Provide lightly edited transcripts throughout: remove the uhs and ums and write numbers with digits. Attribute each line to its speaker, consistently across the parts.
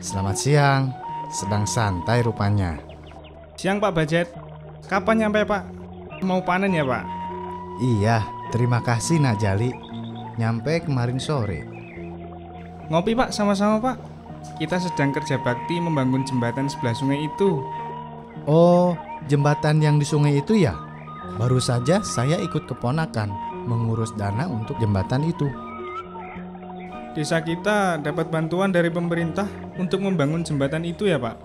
Speaker 1: Selamat siang, sedang santai rupanya.
Speaker 2: Siang Pak Bajet, kapan nyampe Pak? Mau panen ya Pak?
Speaker 1: Iya, terima kasih Nak Jali. Nyampe kemarin sore.
Speaker 2: Ngopi Pak, sama-sama Pak. Kita sedang kerja bakti membangun jembatan sebelah sungai itu.
Speaker 1: Oh, jembatan yang di sungai itu ya? Baru saja saya ikut keponakan mengurus dana untuk jembatan itu.
Speaker 2: Desa kita dapat bantuan dari pemerintah untuk membangun jembatan itu ya Pak?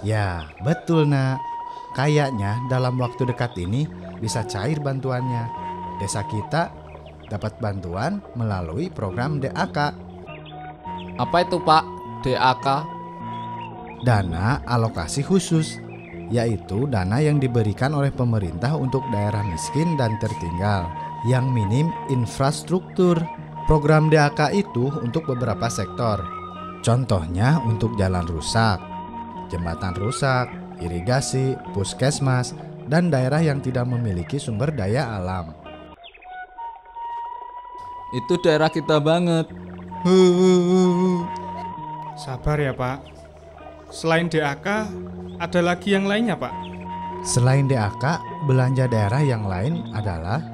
Speaker 1: Ya, betul Nak. Kayaknya dalam waktu dekat ini bisa cair bantuannya. Desa kita dapat bantuan melalui program DAK.
Speaker 3: Apa itu Pak, DAK?
Speaker 1: Dana alokasi khusus, yaitu dana yang diberikan oleh pemerintah untuk daerah miskin dan tertinggal yang minim infrastruktur. Program DAK itu untuk beberapa sektor. Contohnya untuk jalan rusak, jembatan rusak, irigasi, puskesmas, dan daerah yang tidak memiliki sumber daya alam.
Speaker 3: Itu daerah kita banget.
Speaker 2: Sabar ya Pak. Selain DAK, ada lagi yang lainnya Pak?
Speaker 1: Selain DAK, belanja daerah yang lain adalah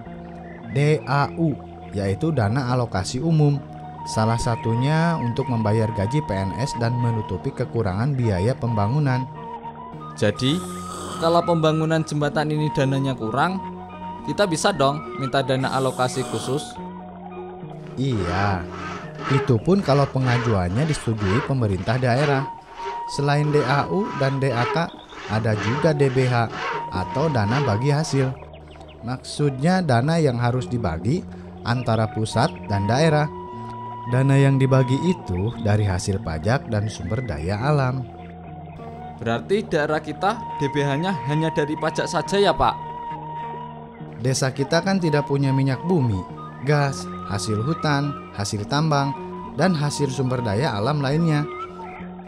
Speaker 1: DAU, yaitu dana alokasi umum. Salah satunya untuk membayar gaji PNS dan menutupi kekurangan biaya pembangunan.
Speaker 3: Jadi, kalau pembangunan jembatan ini dananya kurang, kita bisa dong minta dana alokasi khusus.
Speaker 1: Iya, itu pun kalau pengajuannya disetujui pemerintah daerah. Selain DAU dan DAK, ada juga DBH atau dana bagi hasil. Maksudnya dana yang harus dibagi antara pusat dan daerah. Dana yang dibagi itu dari hasil pajak dan sumber daya alam.
Speaker 3: Berarti daerah kita DBH-nya hanya dari pajak saja ya Pak?
Speaker 1: Desa kita kan tidak punya minyak bumi, gas, hasil hutan, hasil tambang, dan hasil sumber daya alam lainnya.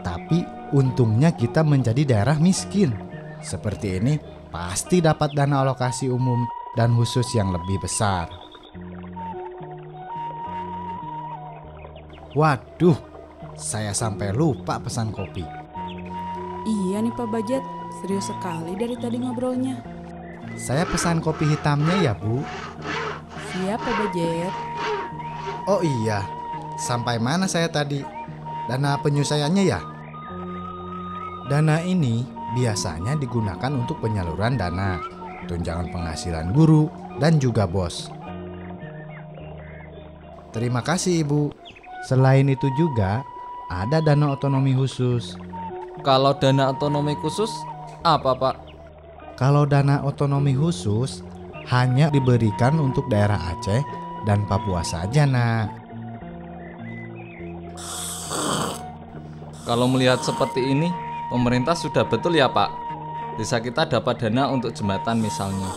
Speaker 1: Tapi untungnya kita menjadi daerah miskin. Seperti ini pasti dapat dana alokasi umum dan khusus yang lebih besar. Waduh, saya sampai lupa pesan kopi.
Speaker 4: Iya nih Pak Bajet, serius sekali dari tadi ngobrolnya.
Speaker 1: Saya pesan kopi hitamnya ya Bu.
Speaker 4: Siap Pak Bajet.
Speaker 1: Oh iya, sampai mana saya tadi? Dana penyelesaiannya ya? Dana ini biasanya digunakan untuk penyaluran dana, tunjangan penghasilan guru, dan juga BOS. Terima kasih Ibu. Selain itu juga ada dana otonomi khusus.
Speaker 3: Kalau dana otonomi khusus, apa Pak?
Speaker 1: Kalau dana otonomi khusus hanya diberikan untuk daerah Aceh dan Papua saja, Nak.
Speaker 3: Kalau melihat seperti ini, pemerintah sudah betul ya Pak? Desa kita dapat dana untuk jembatan misalnya.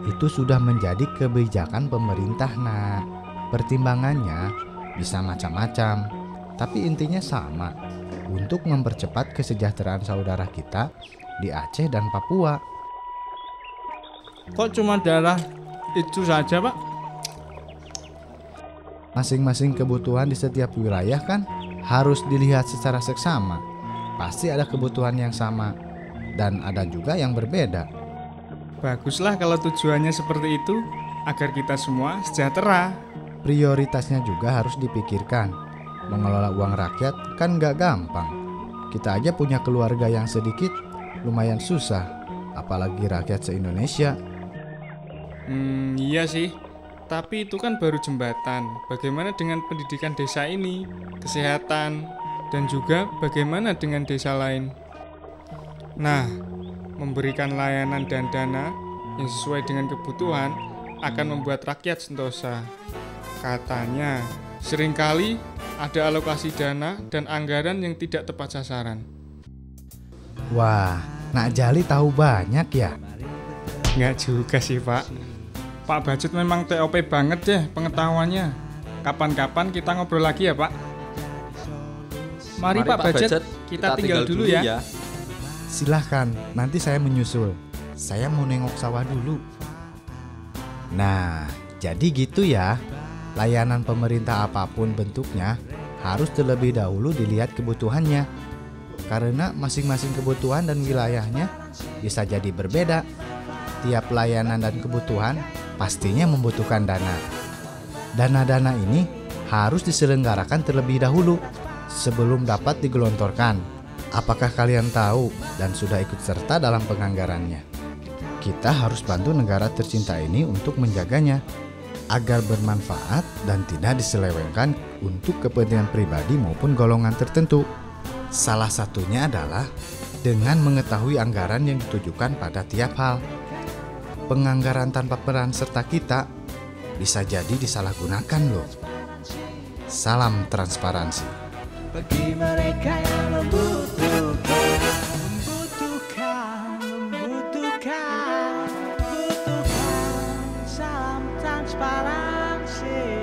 Speaker 1: Itu sudah menjadi kebijakan pemerintah, Nak. Pertimbangannya bisa macam-macam, tapi intinya sama, untuk mempercepat kesejahteraan saudara kita di Aceh dan Papua.
Speaker 2: Kok cuma daerah itu saja Pak?
Speaker 1: Masing-masing kebutuhan di setiap wilayah kan harus dilihat secara seksama. Pasti ada kebutuhan yang sama dan ada juga yang berbeda.
Speaker 2: Baguslah kalau tujuannya seperti itu, agar kita semua sejahtera.
Speaker 1: Prioritasnya juga harus dipikirkan. Mengelola uang rakyat kan gak gampang. Kita aja punya keluarga yang sedikit, lumayan susah. Apalagi rakyat se-Indonesia.
Speaker 2: Iya sih. Tapi itu kan baru jembatan. Bagaimana dengan pendidikan desa ini, kesehatan, dan juga bagaimana dengan desa lain? Nah, memberikan layanan dan dana yang sesuai dengan kebutuhan akan membuat rakyat sentosa. Katanya, seringkali ada alokasi dana dan anggaran yang tidak tepat sasaran.
Speaker 1: Wah, Nak Jali tahu banyak ya?
Speaker 2: Nggak juga sih Pak. Pak Bajet memang TOP banget deh pengetahuannya. Kapan-kapan kita ngobrol lagi ya Pak. Mari Pak Bajet, kita tinggal dulu ya.
Speaker 1: Silahkan, nanti saya menyusul. Saya mau nengok sawah dulu. Nah, jadi gitu ya. Layanan pemerintah apapun bentuknya harus terlebih dahulu dilihat kebutuhannya. Karena masing-masing kebutuhan dan wilayahnya bisa jadi berbeda. Tiap layanan dan kebutuhan pastinya membutuhkan dana. Dana-dana ini harus diselenggarakan terlebih dahulu sebelum dapat digelontorkan. Apakah kalian tahu dan sudah ikut serta dalam penganggarannya? Kita harus bantu negara tercinta ini untuk menjaganya agar bermanfaat dan tidak diselewengkan untuk kepentingan pribadi maupun golongan tertentu. Salah satunya adalah dengan mengetahui anggaran yang ditujukan pada tiap hal. Penganggaran tanpa peran serta kita bisa jadi disalahgunakan loh. Salam transparansi.
Speaker 5: Bagi mereka yang membutuhkan, salam transparansi.